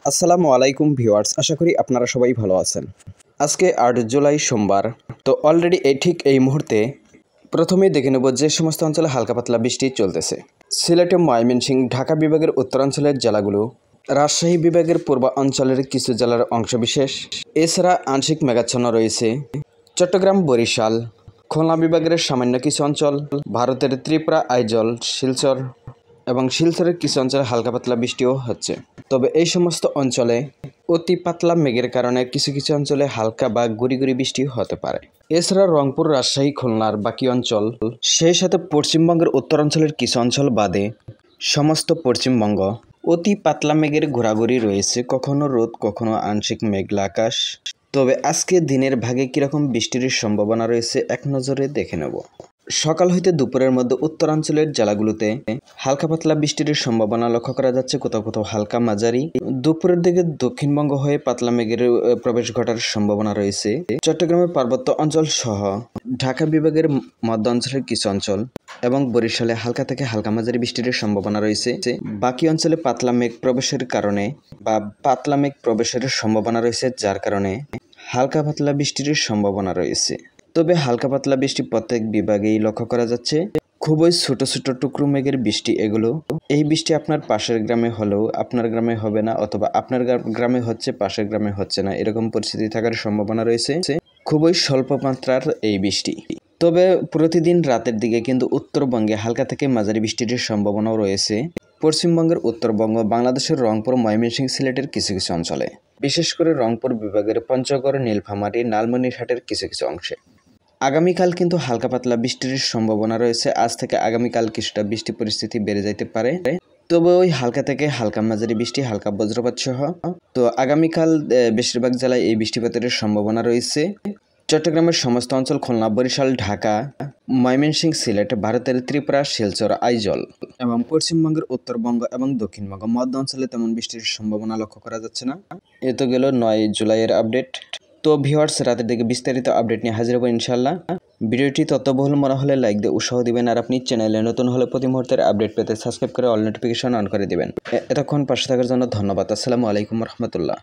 আসসালামু আলাইকুম ভিউয়ার্স, আশা করি আপনারা সবাই ভালো আছেন। আজকে ৮ জুলাই সোমবার। তো অলরেডি ঠিক এই মুহূর্তে প্রথমেই দেখে নেব যে সমস্ত অঞ্চলে হালকা পাতলা বৃষ্টি চলতেছে। সিলেটে ময়মনসিংহ, ঢাকা বিভাগের উত্তরাঞ্চলের জেলাগুলো, রাজশাহী বিভাগের পূর্বাঞ্চলের কিছু জেলার অংশবিশেষ, এছাড়া আংশিক মেঘাচ্ছন্ন রয়েছে চট্টগ্রাম, বরিশাল, খুলনা বিভাগের সামান্য কিছু অঞ্চল, ভারতের ত্রিপুরা, আইজল, শিলচর এবং শিলচরের কিছু অঞ্চলে হালকা পাতলা বৃষ্টিও হচ্ছে। তবে এই সমস্ত অঞ্চলে অতি পাতলা মেঘের কারণে কিছু কিছু অঞ্চলে হালকা বা গুড়ি গুড়ি বৃষ্টি হতে পারে। এছাড়া রংপুর, রাজশাহী, খুলনার বাকি অঞ্চল, সেই সাথে পশ্চিমবঙ্গের উত্তরাঞ্চলের কিছু অঞ্চল বাদে সমস্ত পশ্চিমবঙ্গ অতি পাতলা মেঘের ঘোরাঘুরি রয়েছে, কখনো রোদ, কখনো আংশিক মেঘলা আকাশ। তবে আজকে দিনের ভাগে কীরকম বৃষ্টির সম্ভাবনা রয়েছে এক নজরে দেখে নেব। সকাল হইতে দুপুরের মধ্যে উত্তরাঞ্চলের জেলাগুলোতে হালকা পাতলা বৃষ্টির সম্ভাবনা লক্ষ্য করা যাচ্ছে, কোথাও কোথাও হালকা মাঝারি। দুপুরের দিকে দক্ষিণবঙ্গ হয়ে পাতলা মেঘের প্রবেশ ঘটার সম্ভাবনা রয়েছে চট্টগ্রামের পার্বত্য অঞ্চল সহ ঢাকা বিভাগের মধ্য অঞ্চলের কিছু অঞ্চল এবং বরিশালে হালকা থেকে হালকা মাঝারি বৃষ্টির সম্ভাবনা রয়েছে। বাকি অঞ্চলে পাতলা মেঘ প্রবেশের কারণে বা পাতলা মেঘ প্রবেশের সম্ভাবনা রয়েছে, যার কারণে হালকা পাতলা বৃষ্টির সম্ভাবনা রয়েছে। তবে হালকা পাতলা বৃষ্টি প্রত্যেক বিভাগেই লক্ষ্য করা যাচ্ছে। খুবই ছোট ছোট টুকরো মেঘের বৃষ্টি এগুলো। এই বৃষ্টি আপনার পাশের গ্রামে হলেও আপনার গ্রামে হবে না, অথবা আপনার গ্রামে হচ্ছে পাশের গ্রামে হচ্ছে না, এরকম পরিস্থিতি থাকার সম্ভাবনা রয়েছে। খুবই স্বল্প মাত্রার এই বৃষ্টি। তবে প্রতিদিন রাতের দিকে কিন্তু উত্তরবঙ্গে হালকা থেকে মাঝারি বৃষ্টির সম্ভাবনাও রয়েছে পশ্চিমবঙ্গের উত্তরবঙ্গ, বাংলাদেশের রংপুর, ময়মনসিংহ, সিলেটের কিছু কিছু অঞ্চলে, বিশেষ করে রংপুর বিভাগের পঞ্চগড়, নীলফামারী, লালমনিরহাটের কিছু কিছু অংশে আগামীকাল কিন্তু হালকা পাতলা বৃষ্টির সম্ভাবনা রয়েছে। আজ থেকে আগামীকাল কিছুটা বৃষ্টি পরিস্থিতি বেড়ে যাইতে পারে, তবে ওই হালকা থেকে হালকা মাঝারি বৃষ্টি, হালকা বজ্রপাত সহ। তো আগামীকাল বেশিরভাগ জেলায় এই বৃষ্টিপাতের সম্ভাবনা রয়েছে। চট্টগ্রামের সমস্ত অঞ্চল, খুলনা, বরিশাল, ঢাকা, ময়মনসিংহ, সিলেট, ভারতের ত্রিপুরা, শিলচর, আইজল এবং পশ্চিমবঙ্গের উত্তরবঙ্গ এবং দক্ষিণবঙ্গ মধ্য অঞ্চলে তেমন বৃষ্টির সম্ভাবনা লক্ষ্য করা যাচ্ছে না। এ তো গেল ৯ জুলাইয়ের আপডেট। তো ভিউয়ার্স, রাতের দিকে বিস্তারিত আপডেট নিয়ে হাজির হবো ইনশাল্লাহ। ভিডিওটি তথ্যবহুল মনে হলে লাইক দিয়ে উৎসাহ দিবেন, আর আপনি চ্যানেলে নতুন হলে প্রতি মুহূর্তের আপডেট পেতে সাবস্ক্রাইব করে অল নোটিফিকেশন অন করে দিবেন। এতক্ষণ পাশে থাকার জন্য ধন্যবাদ। আসসালামু আলাইকুম রহমতুল্লাহ।